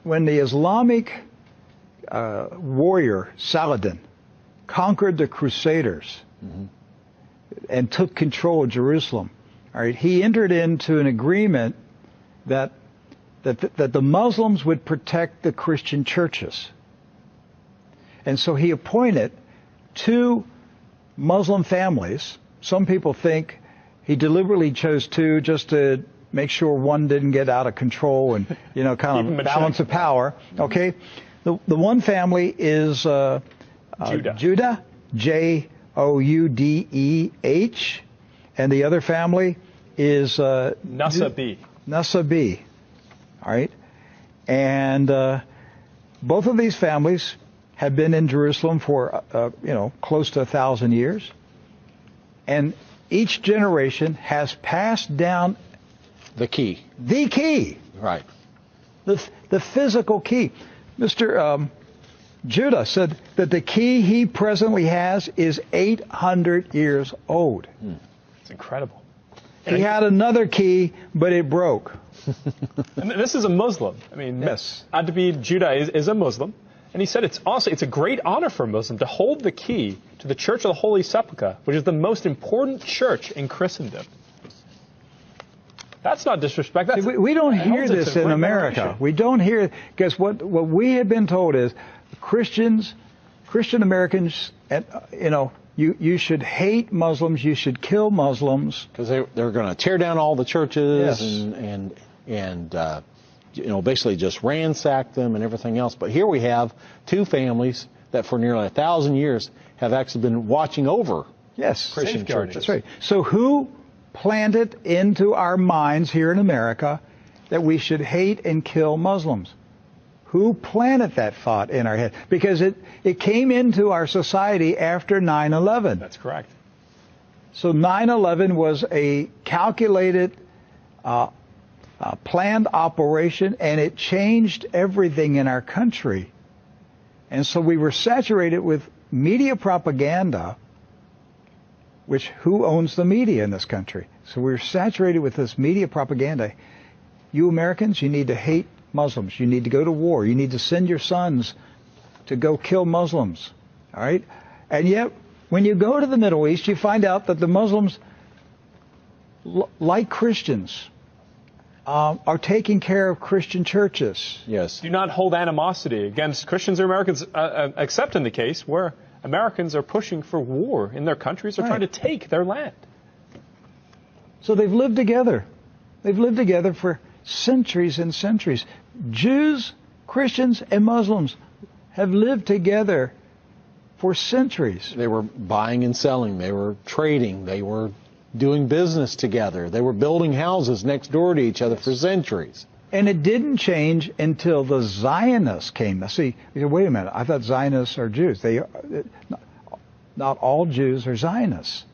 when the Islamic warrior Saladin conquered the Crusaders and took control of Jerusalem, all right, he entered into an agreement that the Muslims would protect the Christian churches. And so he appointed 2 Muslim families. Some people think he deliberately chose 2 just to make sure one didn't get out of control and, you know, kind of balance of power. Okay? The one family is Joudeh, Joudeh, and the other family is Nuseibeh. All right? And both of these families have been in Jerusalem for, close to 1,000 years. And each generation has passed down the key. The key. Right. The physical key. Mr. Joudeh said that the key he presently has is 800 years old. It's incredible. He had another key, but it broke. And this is a Muslim. I mean, yes. Adbi Joudeh is a Muslim. And he said it's a great honor for a Muslim to hold the key to the Church of the Holy Sepulchre, which is the most important church in Christendom. That's not disrespect. That's, we don't hear this in America. We don't hear, because what we have been told is Christian Americans, you should hate Muslims, you should kill Muslims. Because they're going to tear down all the churches and basically just ransack them and everything else. But here we have 2 families that for nearly 1,000 years have actually been watching over Christian churches. That's right. So who planted into our minds here in America that we should hate and kill Muslims? Who planted that thought in our head? Because it came into our society after 9/11. That's correct. So 9/11 was a calculated, planned operation, and it changed everything in our country. And so we were saturated with media propaganda, which who owns the media in this country? So we're saturated with this media propaganda. You Americans, you need to hate Muslims. You need to go to war. You need to send your sons to go kill Muslims. All right? And yet, when you go to the Middle East, you find out that the Muslims, like Christians, are taking care of Christian churches. Yes. Do not hold animosity against Christians or Americans, except in the case where Americans are pushing for war in their countries or trying to take their land. So they've lived together. They've lived together for centuries and centuries. Jews, Christians, and Muslims have lived together for centuries. They were buying and selling. They were trading. They were doing business together. They were building houses next door to each other for centuries. And it didn't change until the Zionists came. Now, see, you say, wait a minute, I thought Zionists are Jews. Not all Jews are Zionists.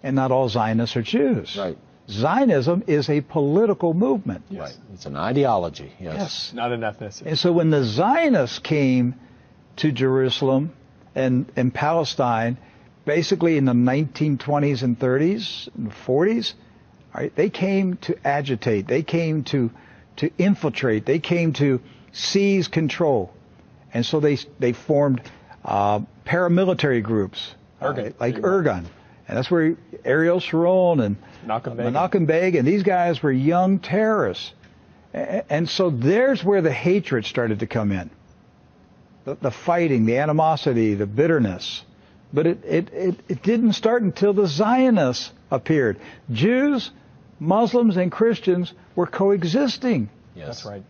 And not all Zionists are Jews. Right. Zionism is a political movement. Yes. Right. It's an ideology. Yes. Not an ethnicity. And so when the Zionists came to Jerusalem and Palestine, basically in the 1920s and 30s and 40s, right, they came to agitate. They came to infiltrate. They came to seize control. And so they formed paramilitary groups, like Irgun. And that's where Ariel Sharon and Menachem Begin, and these guys were young terrorists. And so there's where the hatred started to come in. The fighting, the animosity, the bitterness. But it didn't start until the Zionists appeared. Jews, Muslims, and Christians were coexisting. Yes. That's right.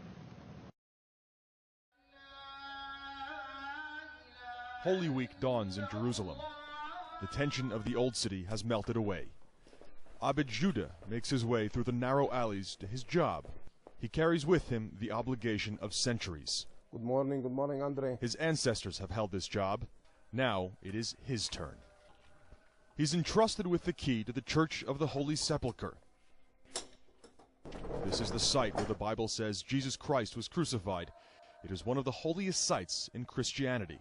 Holy Week dawns in Jerusalem. The tension of the old city has melted away. Abid Joudeh makes his way through the narrow alleys to his job. He carries with him the obligation of centuries. Good morning, Andre. His ancestors have held this job. Now it is his turn. He's entrusted with the key to the Church of the Holy Sepulchre. This is the site where the Bible says Jesus Christ was crucified. It is one of the holiest sites in Christianity.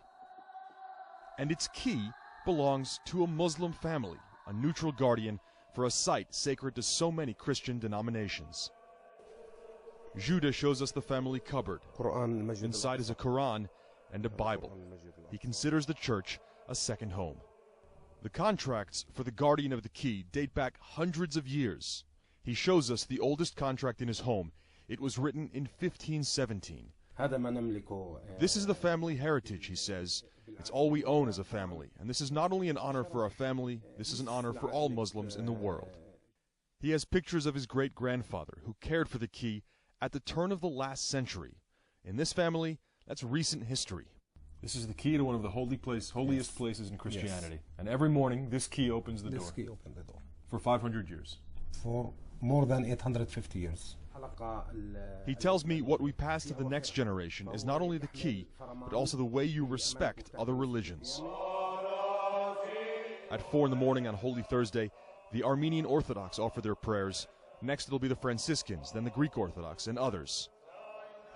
And its key belongs to a Muslim family, a neutral guardian for a site sacred to so many Christian denominations. Joudeh shows us the family cupboard. Inside is a Quran and a Bible. He considers the church a second home. The contracts for the guardian of the key date back hundreds of years. He shows us the oldest contract in his home. It was written in 1517. This is the family heritage, he says. It's all we own as a family, and this is not only an honor for our family, this is an honor for all Muslims in the world. He has pictures of his great-grandfather, who cared for the key at the turn of the last century. In this family, that's recent history. This is the key to one of the holiest places in Christianity. Yes. And every morning, this key opens the door. This key opens the door. For 500 years. For more than 850 years. He tells me what we pass to the next generation is not only the key, but also the way you respect other religions. At 4 in the morning on Holy Thursday, the Armenian Orthodox offer their prayers. Next it'll be the Franciscans, then the Greek Orthodox, and others.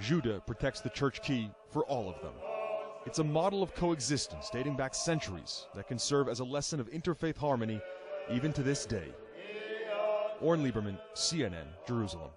Joudeh protects the church key for all of them. It's a model of coexistence dating back centuries that can serve as a lesson of interfaith harmony even to this day. Orn Lieberman, CNN, Jerusalem.